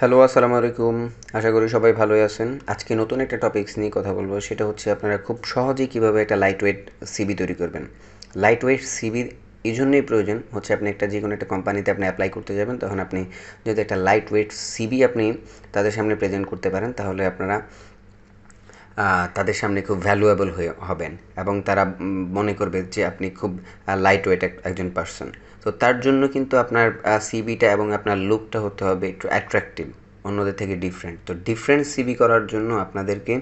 Hello, আসসালামু আলাইকুম। আশা করি সবাই ভালোই আছেন। আজকে নতুন একটা টপিকস নিয়ে কথা বলবো। সেটা হচ্ছে আপনারা খুব সহজেই কীভাবে একটা লাইট ওয়েট সিভি তৈরি করবেন। লাইট ওয়েট সিভি এই জন্যই প্রয়োজন হচ্ছে আপনি একটা যে কোনো একটা কোম্পানিতে আপনি অ্যাপ্লাই করতে যাবেন, তখন আপনি যদি একটা লাইট ওয়েট সিভি আপনি তাদের সামনে প্রেজেন্ট করতে পারেন, তাহলে আপনারা তাদের সামনে খুব ভ্যালুয়েবল হয়ে হবেন এবং তারা মনে করবে যে আপনি খুব লাইট ওয়েট একজন পার্সন। তো তার জন্য কিন্তু আপনার সিভিটা এবং আপনার লুকটা হতে হবে একটু অ্যাট্রাকটিভ, অন্যদের থেকে ডিফারেন্ট। তো ডিফারেন্ট সিভি করার জন্য আপনাদেরকে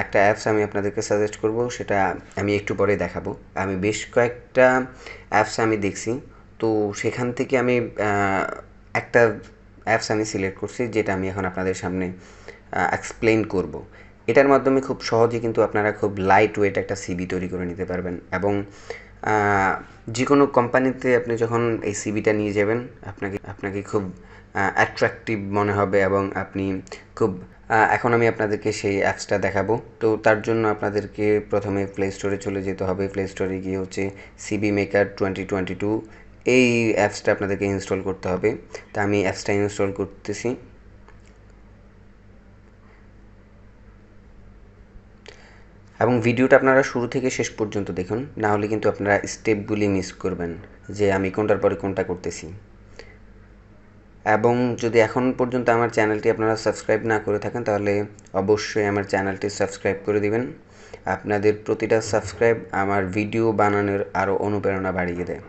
একটা অ্যাপস আমি আপনাদেরকে সাজেস্ট করব, সেটা আমি একটু পরে দেখাবো। আমি বেশ কয়েকটা অ্যাপস আমি দেখছি, তো সেখান থেকে আমি একটা অ্যাপস আমি সিলেক্ট করছি, যেটা আমি এখন আপনাদের সামনে এক্সপ্লেন করব। এটার মাধ্যমে খুব সহজে কিন্তু আপনারা খুব লাইট ওয়েট একটা সিভি তৈরি করে নিতে পারবেন এবং যে কোনো কোম্পানিতে আপনি যখন এই সিভিটা নিয়ে যাবেন, আপনাকে আপনাকে খুব অ্যাট্রাকটিভ মনে হবে এবং আপনি খুব এখন আমি আপনাদেরকে সেই অ্যাপসটা দেখাবো। তো তার জন্য আপনাদেরকে প্রথমে প্লে স্টোরে চলে যেতে হবে। প্লে স্টোরে গিয়ে হচ্ছে সিভি মেকার 2022 এই অ্যাপসটা আপনাদেরকে ইনস্টল করতে হবে। তা আমি অ্যাপসটা ইনস্টল করতেছি। এবং ভিডিওটা আপনারা শুরু থেকে শেষ পর্যন্ত দেখুন, না হলে কিন্তু আপনারা স্টেপগুলি মিস করবেন যে আমি কোনটার পরে কোনটা করতেছি। এবং যদি এখন পর্যন্ত আমার চ্যানেলটি আপনারা সাবস্ক্রাইব না করে থাকেন, তাহলে অবশ্যই আমার চ্যানেলটি সাবস্ক্রাইব করে দিবেন। আপনাদের প্রতিটা সাবস্ক্রাইব আমার ভিডিও বানানোর আরও অনুপ্রেরণা বাড়িয়ে দেয়।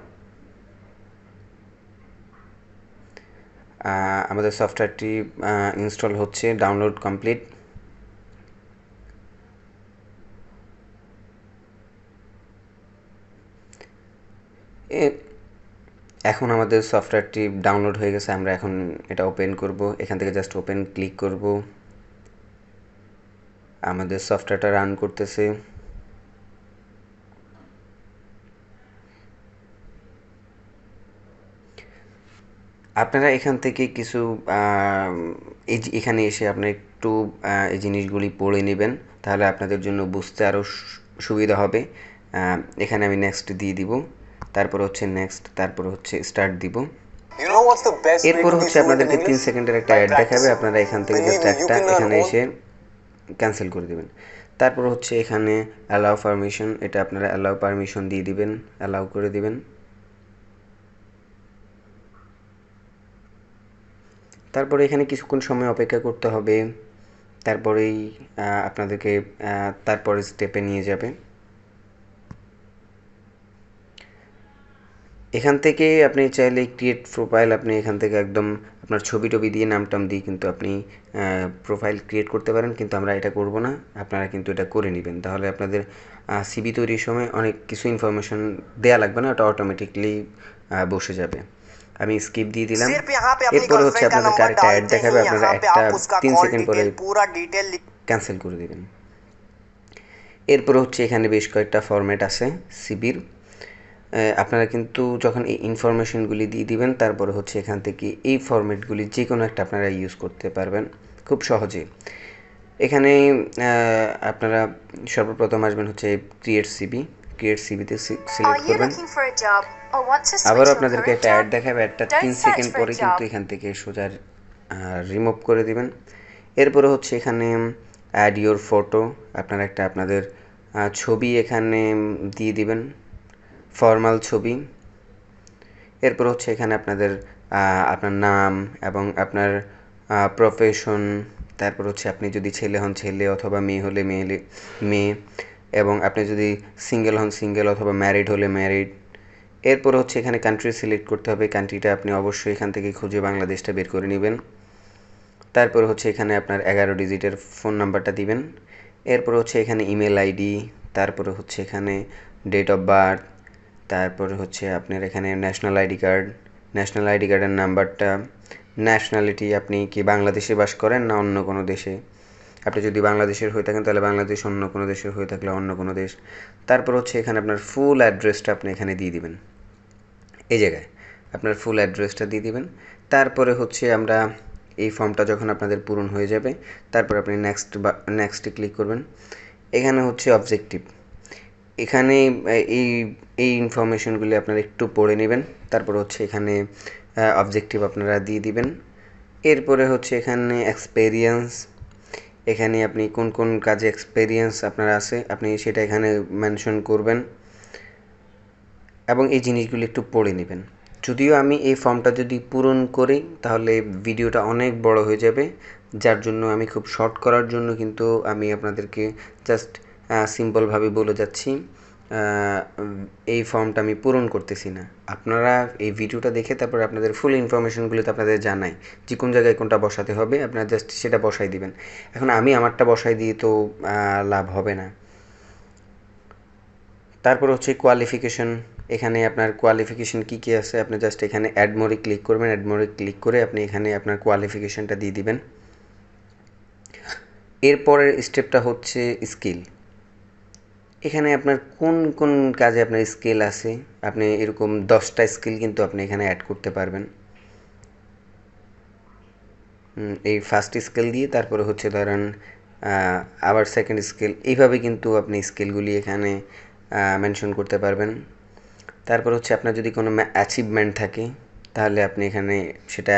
আমাদের সফটওয়্যারটি ইনস্টল হচ্ছে, ডাউনলোড কমপ্লিট। এখন আমাদের সফটওয়্যারটি ডাউনলোড হয়ে গেছে। আমরা এখন এটা ওপেন করব। এখান থেকে জাস্ট ওপেন ক্লিক করব। আমাদের সফটওয়্যারটা রান করতেছে। আপনারা এখান থেকে কিছু এখানে এসে আপনারা একটু এই জিনিসগুলি পড়ে নেবেন, তাহলে আপনাদের জন্য বুঝতে আরও সুবিধা হবে। এখানে আমি নেক্সট দিয়ে দিব, তারপর হচ্ছে নেক্সট, তারপর হচ্ছে স্টার্ট দিব। এরপর হচ্ছে আপনাদেরকে 3 সেকেন্ডের একটা অ্যাড দেখাবে। আপনারা এখান থেকে জাস্ট একটা এখানে এসে ক্যান্সেল করে দেবেন। তারপর হচ্ছে এখানে অ্যালাউ পারমিশন, এটা আপনারা অ্যালাউ পারমিশন দিয়ে দিবেন, অ্যালাউ করে দিবেন। তারপরে এখানে কিছুক্ষণ সময় অপেক্ষা করতে হবে, তারপরেই আপনাদেরকে তারপরে স্টেপে নিয়ে যাবে। এখান থেকে আপনি চাইলে ক্রিয়েট প্রোফাইল, আপনি এখান থেকে একদম আপনার ছবি টবি দিয়ে নাম টাম দিয়ে কিন্তু আপনি প্রোফাইল ক্রিয়েট করতে পারেন, কিন্তু আমরা এটা করব না। আপনারা কিন্তু এটা করে নেবেন, তাহলে আপনাদের সিভি তৈরির সময় অনেক কিছু ইনফরমেশন দেয়া লাগবে না, ওটা অটোমেটিকলি বসে যাবে। আমি স্কিপ দিয়ে দিলাম। এরপরে হচ্ছে আপনাদেরকে আরেকটা অ্যাড দেখাবে, আপনারা একটা 3 সেকেন্ড পরে ক্যান্সেল করে দেবেন। এরপর হচ্ছে এখানে বেশ কয়েকটা ফরম্যাট আছে সিভির। আপনারা কিন্তু যখন এই ইনফরমেশনগুলি দিয়ে দিবেন, তারপরে হচ্ছে এখান থেকে এই ফরম্যাটগুলি যে কোনো একটা আপনারা ইউজ করতে পারবেন খুব সহজে। এখানে আপনারা সর্বপ্রথম আসবেন হচ্ছে ক্রিয়েট সিভি। ক্রিয়েট সিভিতে সিলেক্ট করবেন। আবারও আপনাদেরকে একটা অ্যাড দেখাবে, একটা 3 সেকেন্ড পরে কিন্তু এখান থেকে সোজা রিমুভ করে দিবেন। এরপরে হচ্ছে এখানে অ্যাড ইউর ফটো, আপনারা একটা আপনাদের ছবি এখানে দিয়ে দিবেন, ফর্মাল ছবি। এরপর হচ্ছে এখানে আপনাদের আপনার নাম এবং আপনার প্রফেশন, তারপর হচ্ছে আপনি যদি ছেলে হন ছেলে, অথবা মেয়ে হলে মেয়ে, এবং আপনি যদি সিঙ্গেল হন সিঙ্গেল, অথবা ম্যারিড হলে ম্যারিড। এরপর হচ্ছে এখানে কান্ট্রি সিলেক্ট করতে হবে। কান্ট্রিটা আপনি অবশ্যই এখান থেকে খুঁজে বাংলাদেশটা বের করে নেবেন। তারপর হচ্ছে এখানে আপনার 11 ডিজিটের ফোন নাম্বারটা দিবেন। এরপর হচ্ছে এখানে ইমেল আইডি, তারপরে হচ্ছে এখানে ডেট অফ বার্থ, তারপরে হচ্ছে আপনার এখানে ন্যাশনাল আইডি কার্ডের নাম্বারটা, ন্যাশনালিটি, আপনি কি বাংলাদেশে বাস করেন না অন্য কোনো দেশে। আপনি যদি বাংলাদেশের হয়ে থাকেন তাহলে বাংলাদেশ, অন্য কোনো দেশের হয়ে থাকলে অন্য কোনো দেশ। তারপর হচ্ছে এখানে আপনার ফুল অ্যাড্রেসটা আপনি এখানে দিয়ে দিবেন, এই জায়গায় আপনার ফুল অ্যাড্রেসটা দিয়ে দিবেন। তারপরে হচ্ছে আমরা এই ফর্মটা যখন আপনাদের পূরণ হয়ে যাবে, তারপর আপনি নেক্সটে ক্লিক করবেন। এখানে হচ্ছে অবজেক্টিভ, এখানে এই এই ইনফরমেশনগুলি আপনারা একটু পড়ে নেবেন। তারপর হচ্ছে এখানে অবজেক্টিভ আপনারা দিয়ে দিবেন। এরপরে হচ্ছে এখানে এক্সপেরিয়েন্স, এখানে আপনি কোন কোন কাজে এক্সপেরিয়েন্স আপনার আছে আপনি সেটা এখানে মেনশন করবেন এবং এই জিনিসগুলো একটু পড়ে নেবেন। যদিও আমি এই ফর্মটা যদি পূরণ করি তাহলে ভিডিওটা অনেক বড় হয়ে যাবে, যার জন্য আমি খুব শর্ট করার জন্য কিন্তু আমি আপনাদেরকে জাস্ট সিম্পলভাবে বলে যাচ্ছি এই ফর্মটা আমি পূরণ করতেছি না। আপনারা এই ভিডিওটা দেখে তারপর আপনাদের ফুল ইনফরমেশনগুলো তো আপনাদের জানাই যে কোন জায়গায় কোনটা বসাতে হবে, আপনারা জাস্ট সেটা বসাই দিবেন। এখন আমি আমারটা বসাই দিয়ে তো লাভ হবে না। তারপর হচ্ছে কোয়ালিফিকেশন, এখানে আপনার কোয়ালিফিকেশন কী কী আছে আপনি জাস্ট এখানে অ্যাড মোরে ক্লিক করবেন, অ্যাড মোরে ক্লিক করে আপনি এখানে আপনার কোয়ালিফিকেশনটা দিয়ে দিবেন। এরপরের স্টেপটা হচ্ছে স্কিল, এখানে আপনার কোন কোন কাজে আপনার স্কিল আছে, আপনি এরকম 10টা স্কিল কিন্তু আপনি এখানে অ্যাড করতে পারবেন। এই ফার্স্ট স্কেল দিয়ে তারপরে হচ্ছে ধরেন আবার সেকেন্ড স্কেল, এইভাবে কিন্তু আপনি স্কেলগুলি এখানে মেনশন করতে পারবেন। তারপর হচ্ছে আপনার যদি কোনো অ্যাচিভমেন্ট থাকে তাহলে আপনি এখানে সেটা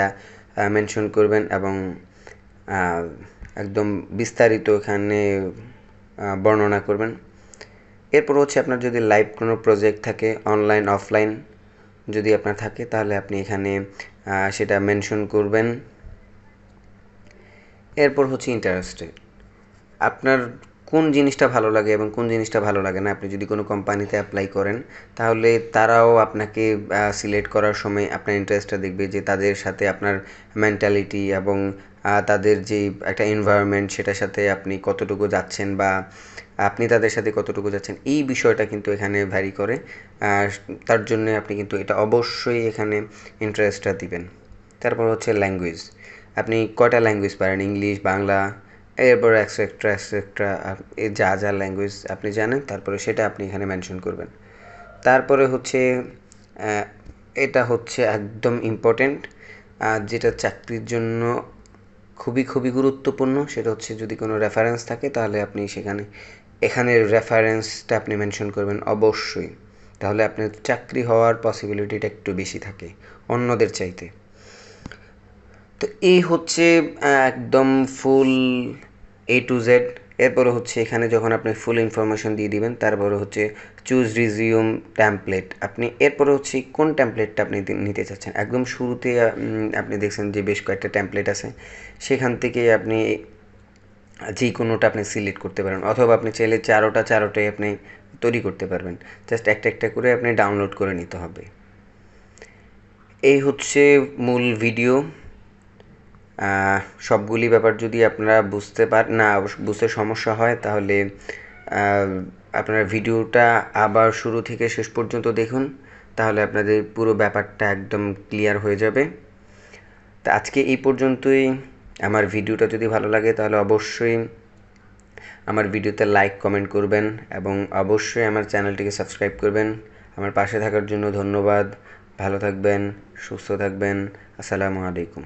মেনশন করবেন এবং একদম বিস্তারিত এখানে বর্ণনা করবেন। এরপর হচ্ছে আপনার যদি লাইভ কোনো প্রজেক্ট থাকে অনলাইন অফলাইন যদি আপনার থাকে তাহলে আপনি এখানে সেটা মেনশন করবেন। এরপর হচ্ছে ইন্টারেস্টেড, আপনার কোন জিনিসটা ভালো লাগে এবং কোন জিনিসটা ভালো লাগে না। আপনি যদি কোনো কোম্পানিতে অ্যাপ্লাই করেন তাহলে তারাও আপনাকে সিলেক্ট করার সময় আপনার ইন্টারেস্টটা দেখবে যে তাদের সাথে আপনার মেন্টালিটি এবং তাদের যে একটা এনভায়রনমেন্ট সেটার সাথে আপনি কতটুকু যাচ্ছেন বা আপনি তাদের সাথে কতটুকু যাচ্ছেন, এই বিষয়টা কিন্তু এখানে ভ্যারি করে। তার জন্য আপনি কিন্তু এটা অবশ্যই এখানে ইন্টারেস্টটা দিবেন। তারপর হচ্ছে ল্যাঙ্গুয়েজ, আপনি কয়টা ল্যাঙ্গুয়েজ পারেন, ইংলিশ, বাংলা, এরপর এক্সেট্রা এক্সেট্রা যা যা ল্যাঙ্গুয়েজ আপনি জানেন তারপরে সেটা আপনি এখানে মেনশন করবেন। তারপরে হচ্ছে এটা হচ্ছে একদম ইম্পর্টেন্ট, যেটা চাকরির জন্য খুবই খুবই গুরুত্বপূর্ণ, সেটা হচ্ছে যদি কোনো রেফারেন্স থাকে তাহলে আপনি সেখানে এখানে রেফারেন্সটা আপনি মেনশন করবেন অবশ্যই, তাহলে আপনার চাকরি হওয়ার পসিবিলিটিটা একটু বেশি থাকে অন্যদের চাইতে। তো এই হচ্ছে একদম ফুল A to Z। এরপরে হচ্ছে এখানে যখন আপনি ফুল ইনফরমেশন দিয়ে দিবেন তারপরে হচ্ছে চুজ রিজিউম টেমপ্লেট, আপনি এরপরে হচ্ছে কোন টেমপ্লেটটা আপনি নিতে চাচ্ছেন। একদম শুরুতে আপনি দেখছেন যে বেশ কয়েকটা টেমপ্লেট আছে, সেখান থেকে আপনি যে কোনোটা আপনি সিলেক্ট করতে পারেন অথবা আপনি চাইলে চারোটাই আপনি তৈরি করতে পারবেন, জাস্ট একটা একটা করে আপনি ডাউনলোড করে নিতে হবে। এই হচ্ছে মূল ভিডিও। সবগুলি ব্যাপার যদি আপনারা বুঝতে সমস্যা হয় তাহলে আপনারা ভিডিওটা আবার শুরু থেকে শেষ পর্যন্ত দেখুন, তাহলে আপনাদের পুরো ব্যাপারটা একদম ক্লিয়ার হয়ে যাবে। তা আজকে এই পর্যন্তই। আমার ভিডিওটা যদি ভালো লাগে তাহলে অবশ্যই আমার ভিডিওতে লাইক কমেন্ট করবেন এবং অবশ্যই আমার চ্যানেলটিকে সাবস্ক্রাইব করবেন। আমার পাশে থাকার জন্য ধন্যবাদ। ভালো থাকবেন, সুস্থ থাকবেন। আসসালামু আলাইকুম।